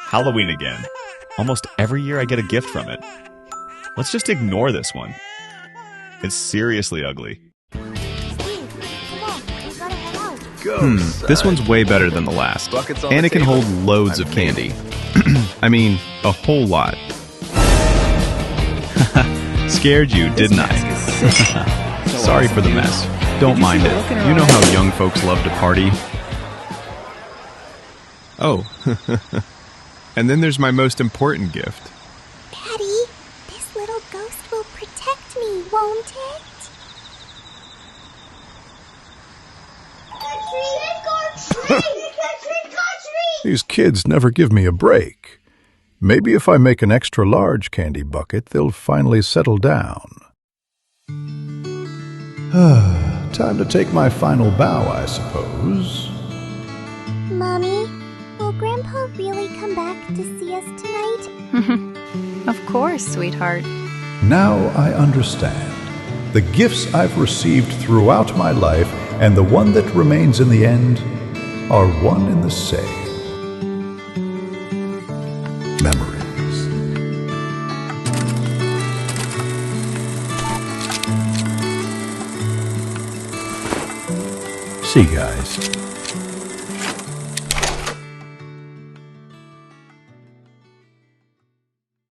Halloween again. Almost every year I get a gift from it. Let's just ignore this one. It's seriously ugly. Steve, come on, we gotta head out. This one's way better than the last. Buckets on And the it can table. hold loads of candy. I mean, a whole lot. Scared you, didn't I? Sorry for the mess. Don't mind it. You know how young folks love to party. Oh. And then there's my most important gift. Daddy, this little ghost will protect me, won't it? These kids never give me a break. Maybe if I make an extra large candy bucket, they'll finally settle down. Time to take my final bow, I suppose. Mommy, will Grandpa really come back to see us tonight? Of course, sweetheart. Now I understand. The gifts I've received throughout my life and the one that remains in the end are one and the same. Memories. See, guys,